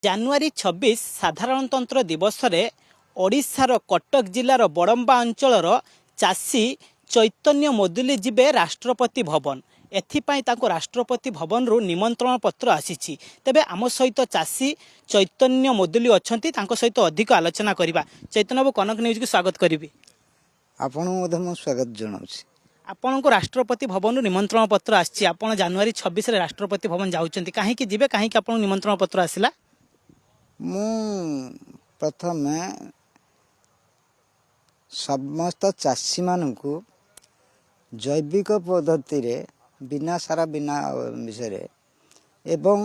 ଜାନୁଆରୀ 26 ସାଧାରଣତନ୍ତ୍ର ଦିବସରେ ଓଡ଼ିଶାର କଟକ ଜିଲ୍ଲାର ବଡ଼ମ୍ବା ଅଞ୍ଚଳର ଚାଷୀ ଚୈତନ୍ୟ ମୋଦୁଲି ଯିବେ ରାଷ୍ଟ୍ରପତି ଭବନ। ଏଥିପାଇଁ ତାଙ୍କୁ ରାଷ୍ଟ୍ରପତି ଭବନରୁ ନିମନ୍ତ୍ରଣ ପତ୍ର ଆସିଛି। ତେବେ ଆମ ସହିତ ଚାଷୀ ଚୈତନ୍ୟ ମୋଦୁଲି ଅଛନ୍ତି, ତାଙ୍କ ସହିତ ଅଧିକ ଆଲୋଚନା କରିବା। ଚୈତନ୍ୟ ବାବୁ, କନକ ନ୍ୟୁଜ୍କୁ ସ୍ୱାଗତ କରିବି। ଆପଣଙ୍କୁ ମଧ୍ୟ ମୁଁ ସ୍ୱାଗତ ଜଣାଉଛି। ଆପଣଙ୍କୁ ରାଷ୍ଟ୍ରପତି ଭବନରୁ ନିମନ୍ତ୍ରଣ ପତ୍ର ଆସିଛି। ଆପଣ ଜାନୁଆରୀ 26ରେ ରାଷ୍ଟ୍ରପତି ଭବନ ଯାଉଛନ୍ତି, କାହିଁକି ଯିବେ, କାହିଁକି ଆପଣଙ୍କୁ ନିମନ୍ତ୍ରଣ ପତ୍ର ଆସିଲା? ମୁଁ ପ୍ରଥମେ ସମସ୍ତ ଚାଷୀମାନଙ୍କୁ ଜୈବିକ ପଦ୍ଧତିରେ ବିନା ସାର ବିନା ବିଷୟରେ ଏବଂ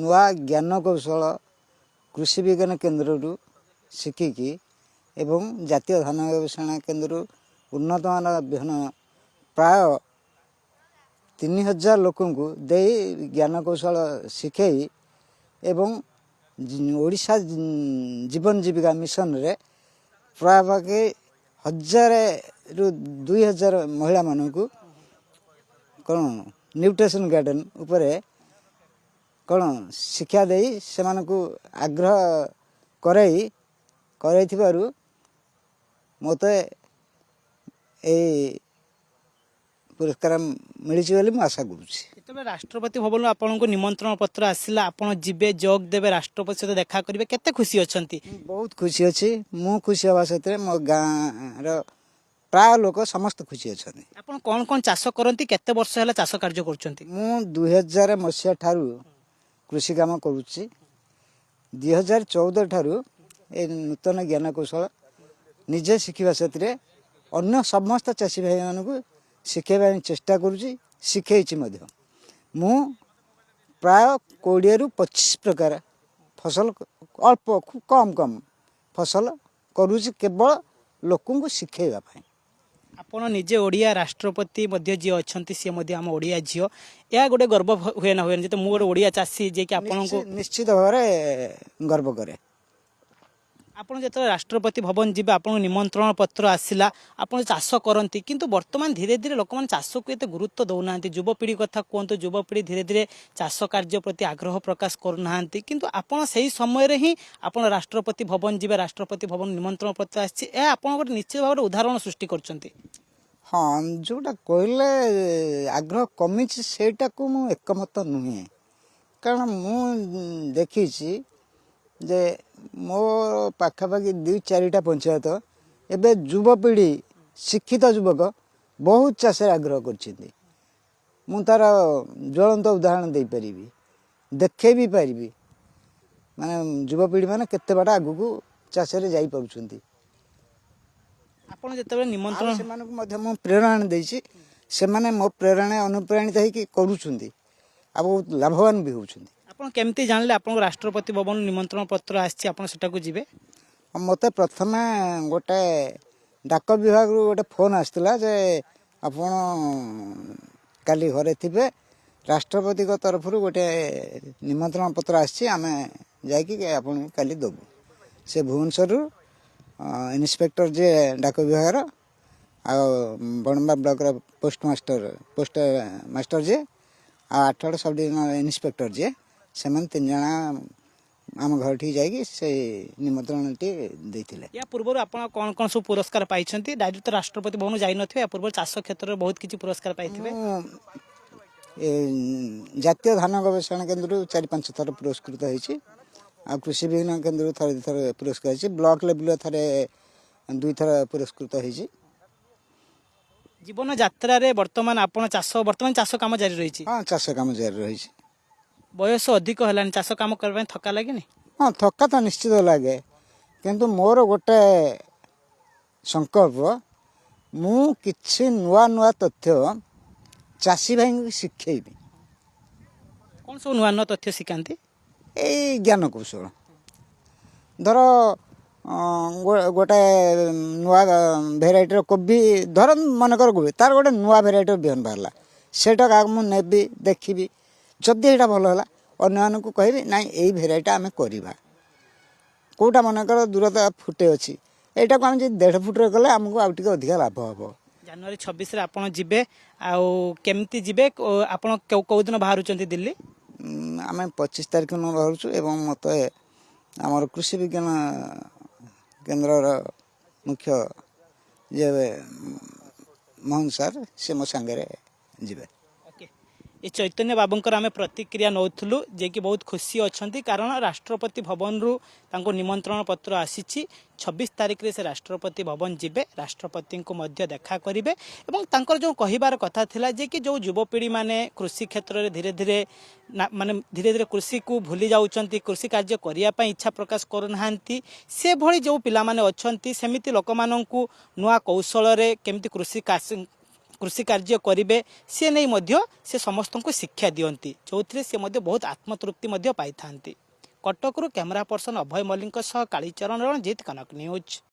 ନୂଆ ଜ୍ଞାନ କୌଶଳ କୃଷି ବିଜ୍ଞାନ କେନ୍ଦ୍ରରୁ ଶିଖିକି ଏବଂ ଜାତୀୟ ଧାନ ଗବେଷଣା କେନ୍ଦ୍ରରୁ ଉନ୍ନତମାନର ବିହନ ପ୍ରାୟ 3000 ଲୋକଙ୍କୁ ଦେଇ ଜ୍ଞାନ କୌଶଳ ଶିଖେଇ ଏବଂ ଓଡ଼ିଶା ଜୀବନ ଜୀବିକା ମିଶନରେ ପ୍ରାୟପାଖି 1000ରୁ 2000 ମହିଳାମାନଙ୍କୁ କ'ଣ ନ୍ୟୁଟ୍ରିସନ୍ ଗାର୍ଡେନ୍ ଉପରେ କ'ଣ ଶିକ୍ଷା ଦେଇ ସେମାନଙ୍କୁ ଆଗ୍ରହ କରାଇଥିବାରୁ ମୋତେ ଏଇ ପୁରସ୍କାର ମିଳିଛି ବୋଲି ମୁଁ ଆଶା କରୁଛି। ଯେତେବେଳେ ରାଷ୍ଟ୍ରପତି ଭବନରୁ ଆପଣଙ୍କୁ ନିମନ୍ତ୍ରଣ ପତ୍ର ଆସିଲା, ଆପଣ ଯିବେ, ଯୋଗ ଦେବେ, ରାଷ୍ଟ୍ରପତି ସହିତ ଦେଖା କରିବେ, କେତେ ଖୁସି ଅଛନ୍ତି? ବହୁତ ଖୁସି ଅଛି। ମୁଁ ଖୁସି ହେବା ସହିତ ମୋ ଗାଁର ପ୍ରାୟ ଲୋକ ସମସ୍ତେ ଖୁସି ଅଛନ୍ତି। ଆପଣ କ'ଣ କ'ଣ ଚାଷ କରନ୍ତି? କେତେ ବର୍ଷ ହେଲା ଚାଷ କାର୍ଯ୍ୟ କରୁଛନ୍ତି? ମୁଁ 2000 ମସିହା ଠାରୁ କୃଷି କାମ କରୁଛି। 2014 ଠାରୁ ଏ ନୂତନ ଜ୍ଞାନ କୌଶଳ ନିଜେ ଶିଖିବା ସେଥିରେ ଅନ୍ୟ ସମସ୍ତ ଚାଷୀ ଭାଇମାନଙ୍କୁ ଶିଖାଇବା ପାଇଁ ଚେଷ୍ଟା କରୁଛି, ଶିଖେଇଛି ମଧ୍ୟ। ମୁଁ ପ୍ରାୟ 20ରୁ 25 ପ୍ରକାର ଫସଲ, ଅଳ୍ପ କମ୍ ଫସଲ କରୁଛି, କେବଳ ଲୋକଙ୍କୁ ଶିଖେଇବା ପାଇଁ। ଆପଣ ନିଜେ ଓଡ଼ିଆ, ରାଷ୍ଟ୍ରପତି ମଧ୍ୟ ଯିଏ ଅଛନ୍ତି ସିଏ ମଧ୍ୟ ଆମ ଓଡ଼ିଆ ଝିଅ। ଏହା ଗୋଟେ ଗର୍ବ ହୁଏ ନା ହୁଏନି? ଯେହେତୁ ମୁଁ ଗୋଟେ ଓଡ଼ିଆ ଚାଷୀ, ଯିଏକି ଆପଣଙ୍କୁ ନିଶ୍ଚିତ ଭାବରେ ଗର୍ବ କରେ। ଆପଣ ଯେତେବେଳେ ରାଷ୍ଟ୍ରପତି ଭବନ ଯିବେ, ଆପଣଙ୍କୁ ନିମନ୍ତ୍ରଣ ପତ୍ର ଆସିଲା, ଆପଣ ଚାଷ କରନ୍ତି, କିନ୍ତୁ ବର୍ତ୍ତମାନ ଧୀରେ ଧୀରେ ଲୋକମାନେ ଚାଷକୁ ଏତେ ଗୁରୁତ୍ୱ ଦେଉନାହାନ୍ତି। ଯୁବପିଢ଼ି କଥା କୁହନ୍ତୁ, ଯୁବପିଢ଼ି ଧୀରେ ଧୀରେ ଚାଷ କାର୍ଯ୍ୟ ପ୍ରତି ଆଗ୍ରହ ପ୍ରକାଶ କରୁନାହାନ୍ତି, କିନ୍ତୁ ଆପଣ ସେହି ସମୟରେ ହିଁ ଆପଣ ରାଷ୍ଟ୍ରପତି ଭବନ ଯିବେ, ରାଷ୍ଟ୍ରପତି ଭବନ ନିମନ୍ତ୍ରଣ ପତ୍ର ଆସିଛି, ଏହା ଆପଣ ଗୋଟେ ନିଶ୍ଚିତ ଭାବରେ ଉଦାହରଣ ସୃଷ୍ଟି କରୁଛନ୍ତି। ହଁ, ଯେଉଁଟା କହିଲେ ଆଗ୍ରହ କମିଛି ସେଇଟାକୁ ମୁଁ ଏକମତ ନୁହେଁ। କାରଣ ମୁଁ ଦେଖିଛି ଯେ ମୋ ପାଖାପାଖି 2-4ଟା ପଞ୍ଚାୟତ ଏବେ ଯୁବପିଢ଼ି, ଶିକ୍ଷିତ ଯୁବକ ବହୁତ ଚାଷରେ ଆଗ୍ରହ କରିଛନ୍ତି। ମୁଁ ତା'ର ଜ୍ୱଳନ୍ତ ଉଦାହରଣ ଦେଇପାରିବି, ଦେଖେଇ ବି ପାରିବି। ମାନେ ଯୁବପିଢ଼ି ମାନେ କେତେ ବାଟ ଆଗକୁ ଚାଷରେ ଯାଇପାରୁଛନ୍ତି। ଆପଣ ଯେତେବେଳେ ନିମନ୍ତ୍ରଣ, ସେମାନଙ୍କୁ ମଧ୍ୟ ମୁଁ ପ୍ରେରଣା ଦେଇଛି, ସେମାନେ ମୋ ପ୍ରେରଣା ଅନୁପ୍ରାଣିତ ହେଇକି କରୁଛନ୍ତି ଆଉ ବହୁତ ଲାଭବାନ ବି ହେଉଛନ୍ତି। ଆପଣ କେମିତି ଜାଣିଲେ ଆପଣଙ୍କୁ ରାଷ୍ଟ୍ରପତି ଭବନ ନିମନ୍ତ୍ରଣ ପତ୍ର ଆସିଛି, ଆପଣ ସେଟାକୁ ଯିବେ? ମୋତେ ପ୍ରଥମେ ଗୋଟେ ଡାକ ବିଭାଗରୁ ଗୋଟେ ଫୋନ୍ ଆସିଥିଲା ଯେ ଆପଣ କାଲି ଘରେ ଥିବେ, ରାଷ୍ଟ୍ରପତିଙ୍କ ତରଫରୁ ଗୋଟେ ନିମନ୍ତ୍ରଣ ପତ୍ର ଆସିଛି, ଆମେ ଯାଇକି ଆପଣଙ୍କୁ କାଲି ଦେବୁ। ସେ ଭୁବନେଶ୍ୱରରୁ ଇନ୍ସପେକ୍ଟର ଯିଏ ଡାକ ବିଭାଗର ଆଉ ବଡ଼ମ୍ବା ବ୍ଲକର ପୋଷ୍ଟ ମାଷ୍ଟର ଯିଏ ଆଉ 8ଗଡ଼ ସବ୍ ଡିଭିଜନାଲ ଇନ୍ସପେକ୍ଟର ଯିଏ, ସେମାନେ 3 ଜଣ ଆମ ଘରଠିକି ଯାଇକି ସେଇ ନିମନ୍ତ୍ରଣଟି ଦେଇଥିଲେ। ୟା ପୂର୍ବରୁ ଆପଣ କ'ଣ କ'ଣ ସବୁ ପୁରସ୍କାର ପାଇଛନ୍ତି? ଡାଇରେକ୍ଟ ରାଷ୍ଟ୍ରପତି ଭବନ ଯାଇନଥିବେ, ୟା ପୂର୍ବରୁ ଚାଷ କ୍ଷେତ୍ରରେ ବହୁତ କିଛି ପୁରସ୍କାର ପାଇଥିବେ। ମୁଁ ଜାତୀୟ ଧାନ ଗବେଷଣା କେନ୍ଦ୍ରରୁ 4-5 ଥର ପୁରସ୍କୃତ ହେଇଛି, ଆଉ କୃଷି ବିଜ୍ଞାନ କେନ୍ଦ୍ରରୁ ଥରେ 2 ଥର ପୁରସ୍କାର ହେଇଛି, ବ୍ଲକ ଲେବୁଲରେ ଥରେ 2 ଥର ପୁରସ୍କୃତ ହେଇଛି। ଜୀବନ ଯାତ୍ରାରେ ବର୍ତ୍ତମାନ ଆପଣ ଚାଷ କାମ ଜାରି ରହିଛି। ହଁ, ଚାଷ କାମ ଜାରି ରହିଛି। ବୟସ ଅଧିକ ହେଲାଣି, ଚାଷ କାମ କରିବା ପାଇଁ ଥକା ଲାଗେନି? ହଁ, ଥକା ତ ନିଶ୍ଚିତ ଲାଗେ, କିନ୍ତୁ ମୋର ଗୋଟେ ସଂକଳ୍ପ, ମୁଁ କିଛି ନୂଆ ତଥ୍ୟ ଚାଷୀ ଭାଇଙ୍କୁ ଶିଖେଇବି। କ'ଣ ସବୁ ନୂଆ ନୂଆ ତଥ୍ୟ ଶିଖାନ୍ତି? ଏଇ ଜ୍ଞାନ କୌଶଳ, ଧର ଗୋଟେ ନୂଆ ଭେରାଇଟିର କୋବି, ଧର ମନେକର କୋବି, ତାର ଗୋଟେ ନୂଆ ଭେରାଇଟିର ବିହନ ବାହାରିଲା, ସେଇଟା କାହାକୁ ମୁଁ ନେବି, ଦେଖିବି, ଯଦି ଏଇଟା ଭଲ ହେଲା ଅନ୍ୟମାନଙ୍କୁ କହିବି ନାଇଁ ଏଇ ଭେରାଇଟିଟା ଆମେ କରିବା। କେଉଁଟା ମନେକର ଦୂରତା ଫୁଟେ ଅଛି, ଏଇଟାକୁ ଆମେ ଯଦି 1.5 ଫୁଟରେ କଲେ ଆମକୁ ଆଉ ଟିକେ ଅଧିକା ଲାଭ ହେବ। ଜାନୁଆରୀ 26ରେ ଆପଣ ଯିବେ, ଆଉ କେମିତି ଯିବେ? ଆପଣ କେଉଁ ଦିନ ବାହାରୁଛନ୍ତି ଦିଲ୍ଲୀ? ଆମେ 25 ତାରିଖ ଦିନ ବାହାରୁଛୁ ଏବଂ ମୋତେ ଆମର କୃଷି ବିଜ୍ଞାନ କେନ୍ଦ୍ରର ମୁଖ୍ୟ ଯେ ମୋହନ ସାର୍ ସେ ମୋ ସାଙ୍ଗରେ ଯିବେ। ओके ये चैतन्य बाबूंकर आम प्रतिक्रिया नौलु जे कि बहुत खुशी अच्छा कारण राष्ट्रपति भवन रु तांको निमंत्रण पत्र आसी 26 तारिख रे से राष्ट्रपति भवन जिबे राष्ट्रपति को मध्य देखा करिवे एवं तांकर जो कहिबार कथा थिला जे कि जो युवपीढ़ी माने कृषि क्षेत्र रे धीरे धीरे माने धीरे धीरे कृषि को भूली जाउचंती कृषि कार्य करिया पई इच्छा प्रकाश करूनाहांती से भली जो पिला माने अछंती सेमिति लोकमानंकु नुआ कौशल रे केमिति कृषि कार्य करेंगे सी नहीं मध्य से समस्त को शिक्षा दियंती जो से मध्य बहुत आत्मतृप्ति मध्य पाई था। कटकरू कैमरा पर्सन अभय मल्लिक कालीचरण रणजीत कनक न्यूज।